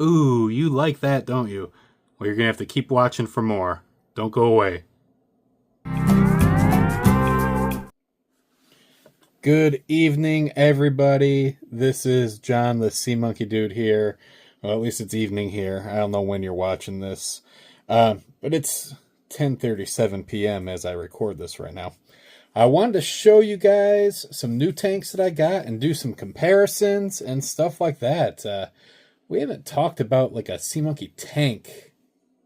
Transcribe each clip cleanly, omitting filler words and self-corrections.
Ooh, you like that, don't you? Well, you're going to have to keep watching for more. Don't go away. Good evening, everybody. This is John, the Sea Monkey Dude here. Well, at least it's evening here. I don't know when you're watching this. But it's 10:37 p.m. as I record this right now. I wanted to show you guys some new tanks that I got and do some comparisons and stuff like that. We haven't talked about like a Sea Monkey tank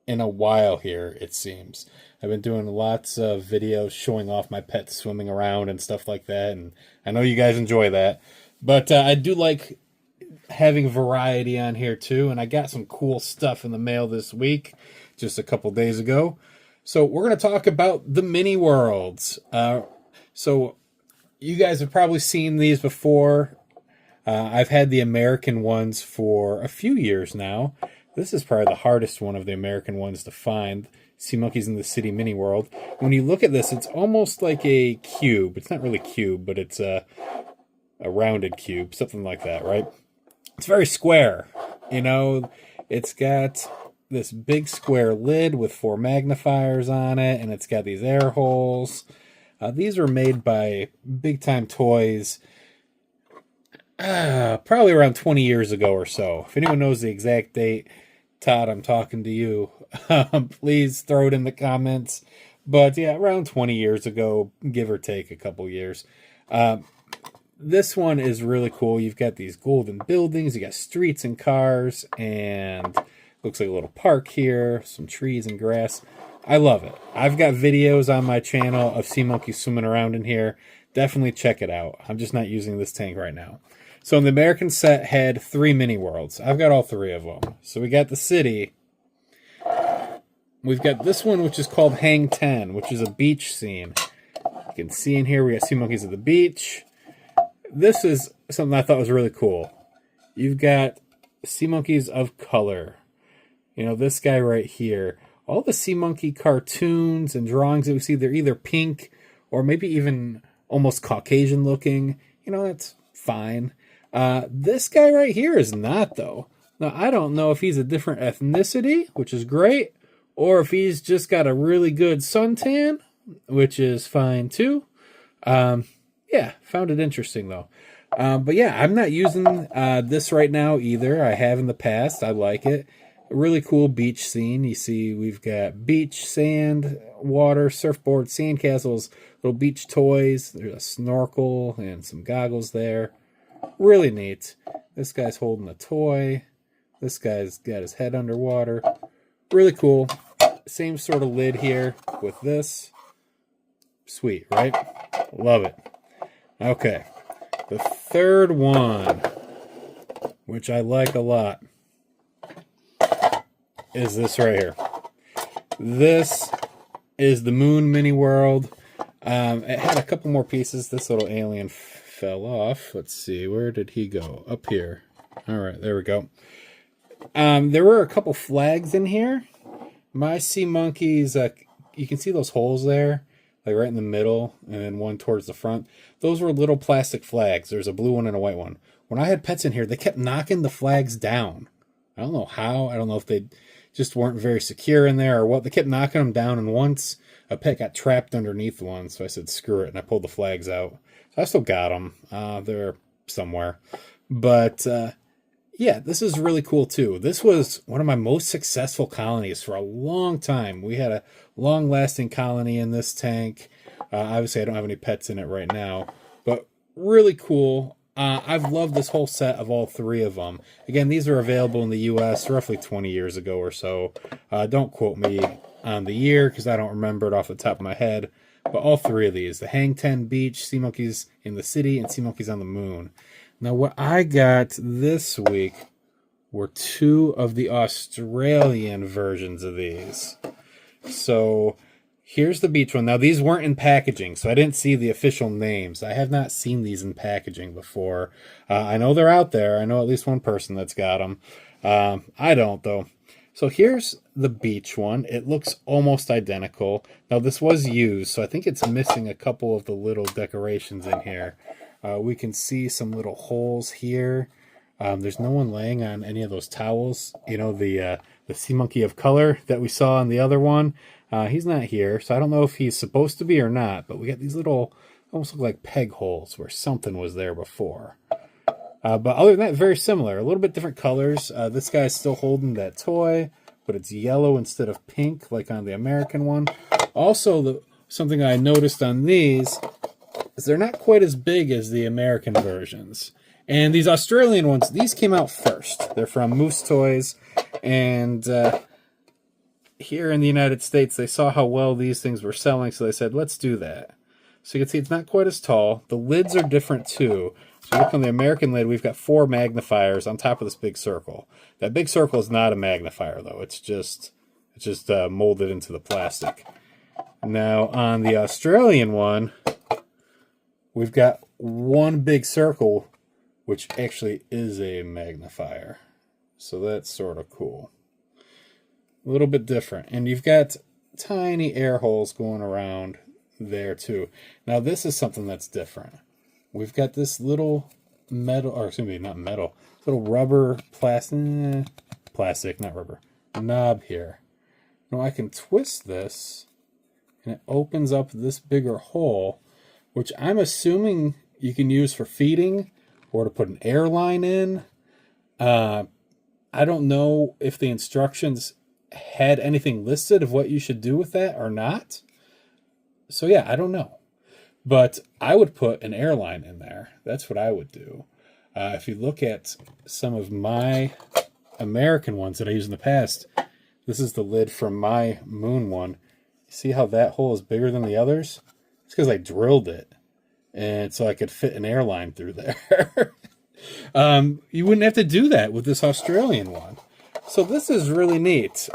in a while here, it seems. I've been doing lots of videos showing off my pets swimming around and stuff like that, and I know you guys enjoy that. But I do like having variety on here too, and I got some cool stuff in the mail this week, just a couple days ago. So we're going to talk about the mini worlds. So you guys have probably seen these before. I've had the American ones for a few years now. This is probably the hardest one of the American ones to find. Sea Monkeys in the City Mini World. When you look at this, it's almost like a cube. It's not really cube, but it's a rounded cube, something like that, right? It's very square. You know, it's got this big square lid with 4 magnifiers on it, and it's got these air holes. These were made by Big Time Toys probably around 20 years ago or so. If anyone knows the exact date, Todd, I'm talking to you. Please throw it in the comments. But yeah, around 20 years ago, give or take a couple years. This one is really cool. You've got these golden buildings, you got streets and cars, and looks like a little park here, some trees and grass. I love it. I've got videos on my channel of sea monkeys swimming around in here. Definitely check it out. I'm just not using this tank right now. So the American set had 3 mini worlds. I've got all 3 of them. So we got the city. We've got this one, which is called Hang 10, which is a beach scene. You can see in here we got sea monkeys at the beach. This is something I thought was really cool. You've got sea monkeys of color. You know, this guy right here. All the sea monkey cartoons and drawings that we see, they're either pink or maybe even almost Caucasian looking. You know, that's fine. This guy right here is not, though. Now, I don't know if he's a different ethnicity, which is great, or if he's just got a really good suntan, which is fine, too. Yeah, found it interesting, though. But yeah, I'm not using this right now either. I have in the past. I like it. A really cool beach scene. You see we've got beach, sand, water, surfboard, sandcastles, little beach toys. There's a snorkel and some goggles there. Really neat. This guy's holding a toy. This guy's got his head underwater. Really cool. Same sort of lid here with this. Sweet, right? Love it. Okay. The third one, which I like a lot, is this right here. This is the Moon Mini World. It had a couple more pieces. This little alien fell off. Let's see, where did he go? Up here. All right, there we go. There were a couple flags in here. My sea monkeys, you can see those holes there, like right in the middle, and then one towards the front. Those were little plastic flags. There's a blue one and a white one. When I had pets in here, they kept knocking the flags down. I don't know how. I don't know if they just weren't very secure in there or what. They kept knocking them down, and once a pet got trapped underneath one, so I said, screw it, and I pulled the flags out. I still got them. They're somewhere. But, yeah, this is really cool, too. This was one of my most successful colonies for a long time. We had a long-lasting colony in this tank. Obviously, I don't have any pets in it right now. But really cool. I've loved this whole set of all 3 of them. Again, these are available in the U.S. roughly 20 years ago or so. Don't quote me on the year because I don't remember it off the top of my head. But all 3 of these, the Hang 10 Beach, Sea Monkeys in the City, and Sea Monkeys on the Moon. Now, what I got this week were 2 of the Australian versions of these. So, here's the beach one. Now, these weren't in packaging, so I didn't see the official names. I have not seen these in packaging before. I know they're out there. I know at least one person that's got them. I don't, though. So here's the beach one. It looks almost identical. Now, this was used, so I think it's missing a couple of the little decorations in here. We can see some little holes here. There's no one laying on any of those towels. You know, the sea monkey of color that we saw in the other one. He's not here, so I don't know if he's supposed to be or not. But we got these little, almost look like peg holes where something was there before. But other than that, very similar. A little bit different colors. This guy's still holding that toy, but it's yellow instead of pink, like on the American one. Also, something I noticed on these is they're not quite as big as the American versions. And these Australian ones, these came out first. They're from Moose Toys. And here in the United States, they saw how well these things were selling, so they said, let's do that. So you can see it's not quite as tall. The lids are different too. So look on the American lid, we've got 4 magnifiers on top of this big circle. That big circle is not a magnifier though. It's just molded into the plastic. Now on the Australian one, we've got one big circle, which actually is a magnifier. So that's sort of cool. A little bit different. And you've got tiny air holes going around there too. Now this is something that's different. We've got this little metal, or excuse me, not metal, little rubber plastic, not rubber, knob here. Now I can twist this and it opens up this bigger hole, which I'm assuming you can use for feeding or to put an air line in. I don't know if the instructions had anything listed of what you should do with that or not. So yeah, I don't know. But I would put an airline in there. That's what I would do. If you look at some of my American ones that I used in the past, this is the lid from my Moon one. See how that hole is bigger than the others? It's because I drilled it. And so I could fit an airline through there. You wouldn't have to do that with this Australian one. So this is really neat.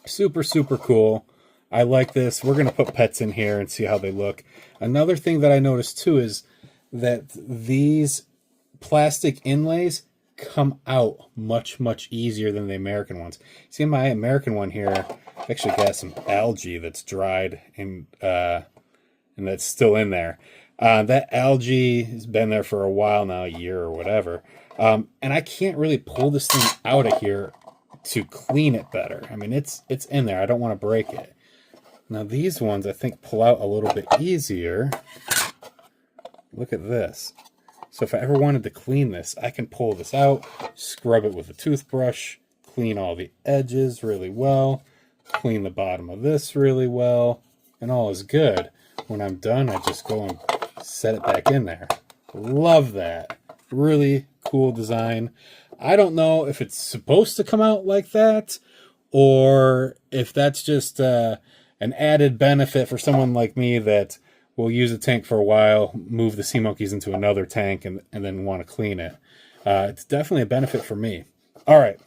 Super, super cool. I like this. We're going to put pets in here and see how they look. Another thing that I noticed too is that these plastic inlays come out much, much easier than the American ones. See my American one here, I actually got some algae that's dried and that's still in there. That algae has been there for a while now, a year or whatever. And I can't really pull this thing out of here to clean it better. I mean, it's in there. I don't want to break it. Now these ones I think pull out a little bit easier. Look at this. So if I ever wanted to clean this, I can pull this out, scrub it with a toothbrush, clean all the edges really well, clean the bottom of this really well, and all is good. When I'm done, I just go and set it back in there. Love that. Really cool design. I don't know if it's supposed to come out like that or if that's just an added benefit for someone like me that will use a tank for a while, move the sea monkeys into another tank, and then want to clean it. It's definitely a benefit for me. All right.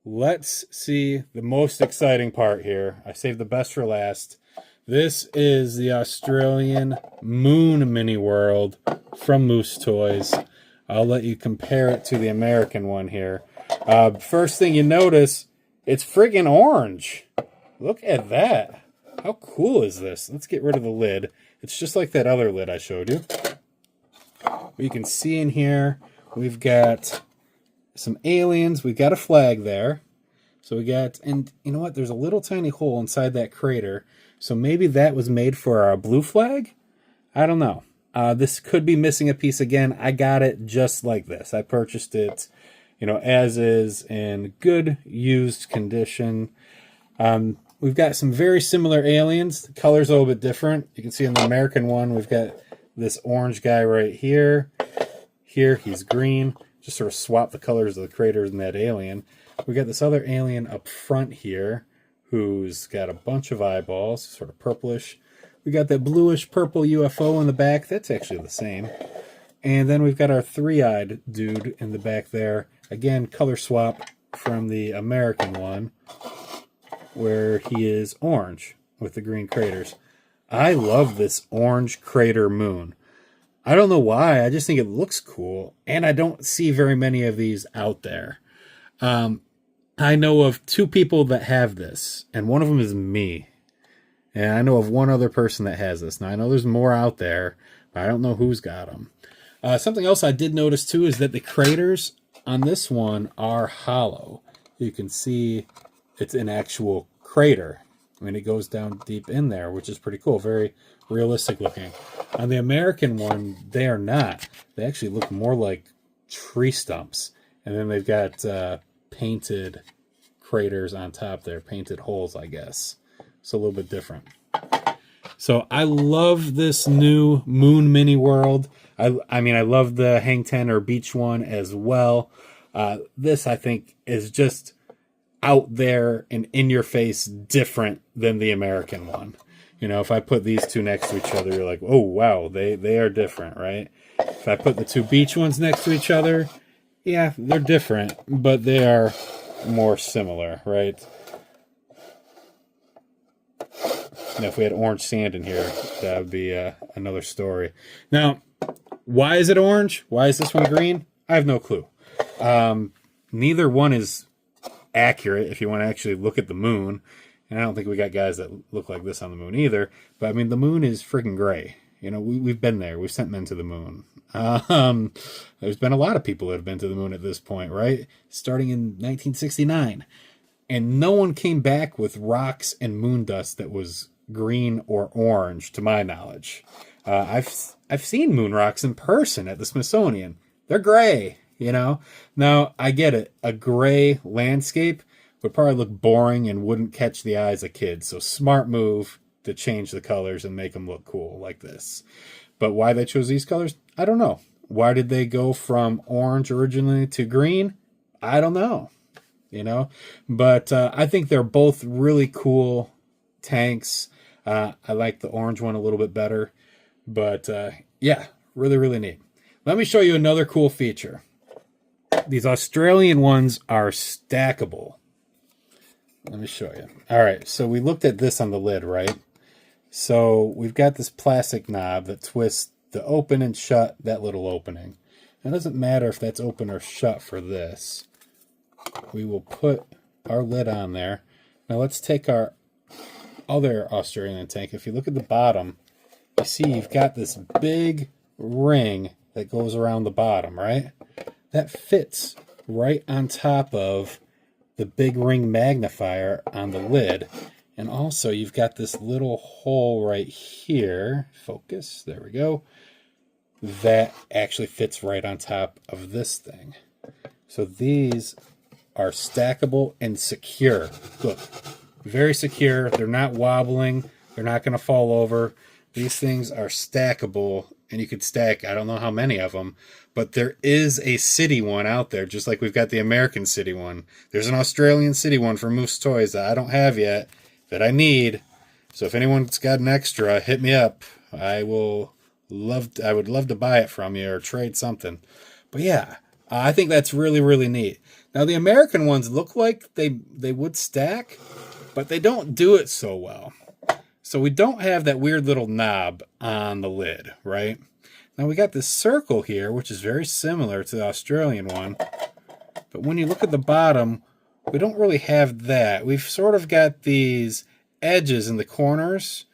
Let's see the most exciting part here. I saved the best for last. This is the Australian Moon Mini World from Moose Toys. I'll let you compare it to the American one here. First thing you notice, it's friggin' orange. Look at that. How cool is this? Let's get rid of the lid. It's just like that other lid I showed you. You can see in here, we've got some aliens. We've got a flag there. So we got, and you know what? There's a little tiny hole inside that crater. So maybe that was made for our blue flag? I don't know. This could be missing a piece again. I got it just like this. I purchased it, you know, as is in good used condition. We've got some very similar aliens. The color's a little bit different. You can see in the American one, we've got this orange guy right here. Here, he's green. Just sort of swap the colors of the craters and that alien. We got this other alien up front here who's got a bunch of eyeballs, sort of purplish. We got that bluish purple UFO in the back. That's actually the same. And then we've got our three-eyed dude in the back there. Again, color swap from the American one, where he is orange with the green craters. I love this orange crater moon. I don't know why. I just think it looks cool. And I don't see very many of these out there. I know of 2 people that have this, and one of them is me. And I know of one other person that has this. Now, I know there's more out there, but I don't know who's got them. Something else I did notice too is that the craters on this one are hollow. You can see it's an actual crater. I mean, it goes down deep in there, which is pretty cool. Very realistic looking. On the American one, they are not. They actually look more like tree stumps. And then they've got painted craters on top there, painted holes, I guess. So a little bit different. So I love this new Moon Mini World. I mean, I love the Hang 10 or Beach one as well. This, I think, is just out there and in your face different than the American one. You know, if I put these two next to each other, you're like, oh, wow, they are different, right? If I put the two beach ones next to each other, yeah, they're different, but they are more similar, right? Now, if we had orange sand in here, that would be another story. Now, why is it orange? Why is this one green? I have no clue. Neither one is accurate if you want to actually look at the moon. And I don't think we got guys that look like this on the moon either. But, I mean, the moon is freaking gray. You know, we've been there. We've sent men to the moon. There's been a lot of people that have been to the moon at this point, right? Starting in 1969. And no one came back with rocks and moon dust that was green or orange, to my knowledge. I've seen moon rocks in person at the Smithsonian. They're gray, you know? Now, I get it. A gray landscape would probably look boring and wouldn't catch the eyes of kids. So smart move to change the colors and make them look cool like this. But why they chose these colors, I don't know. Why did they go from orange originally to green? I don't know. You know, but I think they're both really cool tanks. I like the orange one a little bit better, but yeah, really, really neat. Let me show you another cool feature. These Australian ones are stackable. Let me show you. All right, so we looked at this on the lid, right? So we've got this plastic knob that twists to open and shut that little opening. It doesn't matter if that's open or shut for this. We will put our lid on there. Now let's take our other Australian tank. If you look at the bottom, you see you've got this big ring that goes around the bottom, right? That fits right on top of the big ring magnifier on the lid. And also you've got this little hole right here. Focus, there we go. That actually fits right on top of this thing. So these are stackable and secure. Look, very secure. They're not wobbling. They're not going to fall over. These things are stackable, and you could stack, I don't know how many of them, but there is a city one out there, just like we've got the American city one. There's an Australian city one from Moose Toys that I don't have yet, that I need. So if anyone's got an extra, hit me up. I would love to buy it from you or trade something. But yeah, I think that's really, really neat. Now, the American ones look like they would stack, but they don't do it so well. So we don't have that weird little knob on the lid, right? Now, we got this circle here, which is very similar to the Australian one. But when you look at the bottom, we don't really have that. We've sort of got these edges in the corners.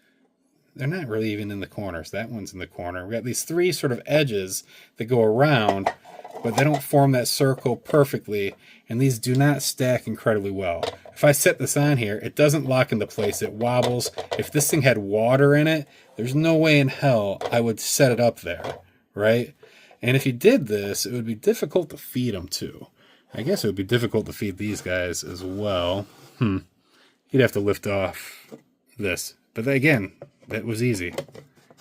They're not really even in the corners. That one's in the corner. We got these three sort of edges that go around, but they don't form that circle perfectly, and these do not stack incredibly well. If I set this on here, it doesn't lock into place. It wobbles. If this thing had water in it, there's no way in hell I would set it up there, right? And if you did this, it would be difficult to feed them too. I guess it would be difficult to feed these guys as well. You'd have to lift off this. But again, that was easy.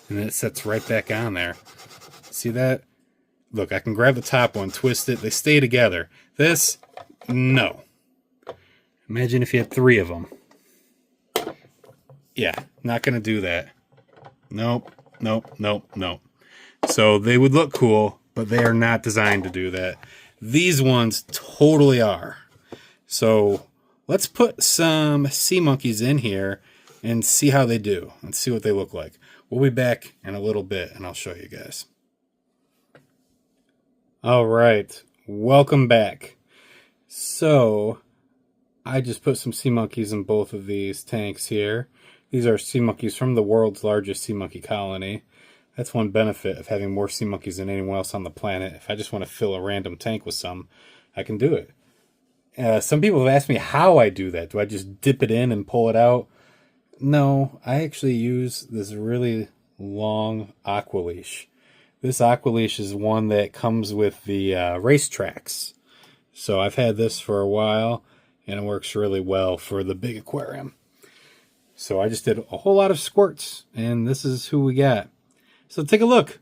And then it sets right back on there. See that? Look, I can grab the top one, twist it. They stay together. This, no. Imagine if you had three of them. Yeah, not going to do that. Nope, nope, nope, nope. So they would look cool, but they are not designed to do that. These ones totally are. So let's put some sea monkeys in here and see how they do and see what they look like. We'll be back in a little bit, and I'll show you guys. All right, welcome back. So I just put some sea monkeys in both of these tanks here. These are sea monkeys from the world's largest sea monkey colony. That's one benefit of having more sea monkeys than anyone else on the planet. If I just want to fill a random tank with some, I can do it. Some people have asked me how I do that. Do I just dip it in and pull it out? No, I actually use this really long aqua leash. This aqua leash is one that comes with the racetracks. So I've had this for a while, and it works really well for the big aquarium. So I just did a whole lot of squirts, and this is who we got. So take a look.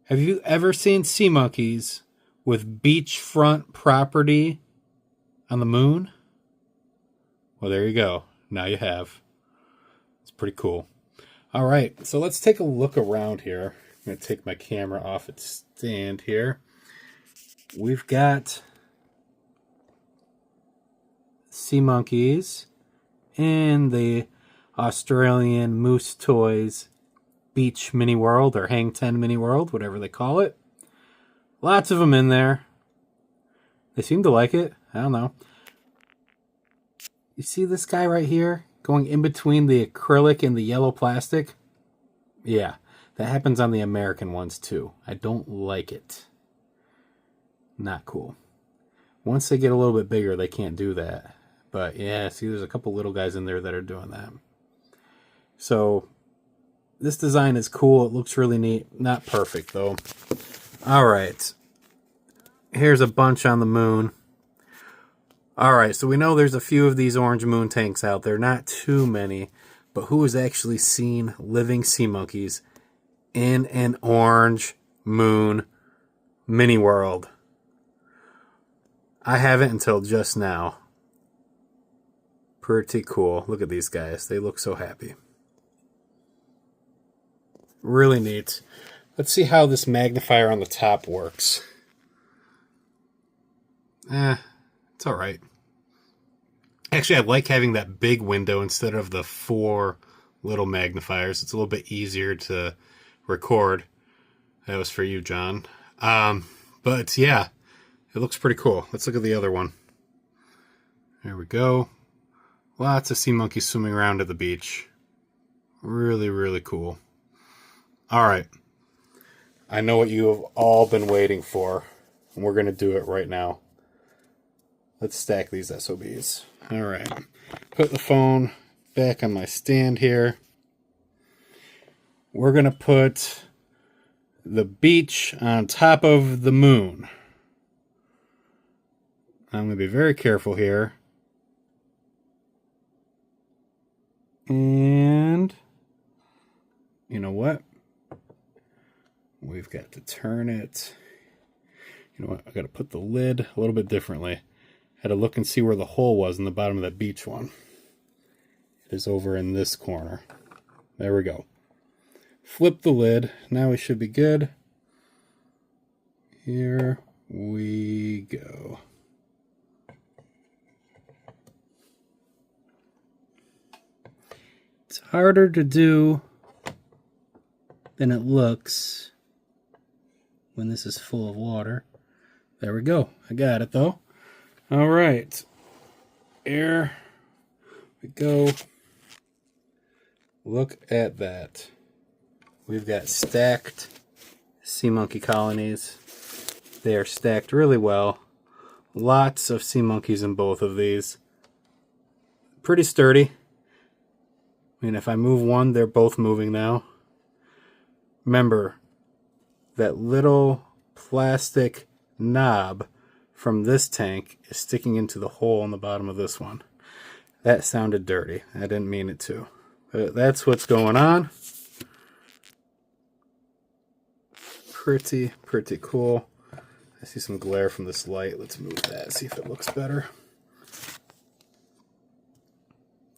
Have you ever seen sea monkeys with beachfront property on the moon? Well, there you go. Now you have. It's pretty cool. All right, so let's take a look around here. I'm going to take my camera off its stand here. We've got sea monkeys in the Australian Moose Toys Beach Mini World, or Hang 10 Mini World, whatever they call it. Lots of them in there. They seem to like it. I don't know. You see this guy right here going in between the acrylic and the yellow plastic? Yeah, that happens on the American ones too. I don't like it. Not cool. Once they get a little bit bigger, they can't do that. But yeah, see, there's a couple little guys in there that are doing that. So this design is cool. It looks really neat. Not perfect, though. All right. Here's a bunch on the moon. All right, so we know there's a few of these orange moon tanks out there. Not too many. But who has actually seen living sea monkeys in an orange moon mini world? I haven't until just now. Pretty cool. Look at these guys. They look so happy. Really neat. Let's see how this magnifier on the top works. It's all right. Actually, I like having that big window instead of the 4 little magnifiers. It's a little bit easier to record. That was for you, John. But yeah, it looks pretty cool. Let's look at the other one. There we go. Lots of sea monkeys swimming around at the beach. Really, really cool. All right. I know what you have all been waiting for, and we're going to do it right now. Let's stack these SOBs. All right. Put the phone back on my stand here. We're going to put the beach on top of the moon. I'm going to be very careful here. And you know what? We've got to turn it. You know what? I got to put the lid a little bit differently. Had to look and see where the hole was in the bottom of that beach one. It is over in this corner. There we go. Flip the lid. Now we should be good. Here we go. It's harder to do than it looks when this is full of water. There we go. I got it though. All right. Here we go. Look at that. We've got stacked sea monkey colonies. They are stacked really well. Lots of sea monkeys in both of these. Pretty sturdy. I mean, if I move one, they're both moving now. Remember, that little plastic knob from this tank is sticking into the hole in the bottom of this one. That sounded dirty. I didn't mean it to. But that's what's going on. Pretty cool. I see some glare from this light. Let's move that, see if it looks better.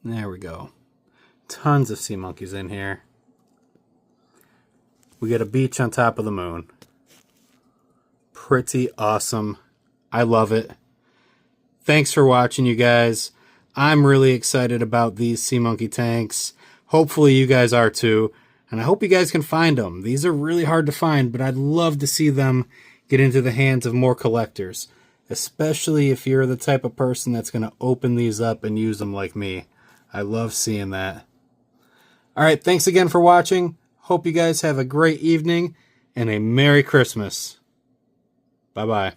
There we go. Tons of sea monkeys in here. We got a beach on top of the moon. Pretty awesome. I love it. Thanks for watching, you guys. I'm really excited about these sea monkey tanks. Hopefully you guys are too. And I hope you guys can find them. These are really hard to find, but I'd love to see them get into the hands of more collectors. Especially if you're the type of person that's going to open these up and use them like me. I love seeing that. Alright, thanks again for watching. Hope you guys have a great evening and a Merry Christmas. Bye-bye.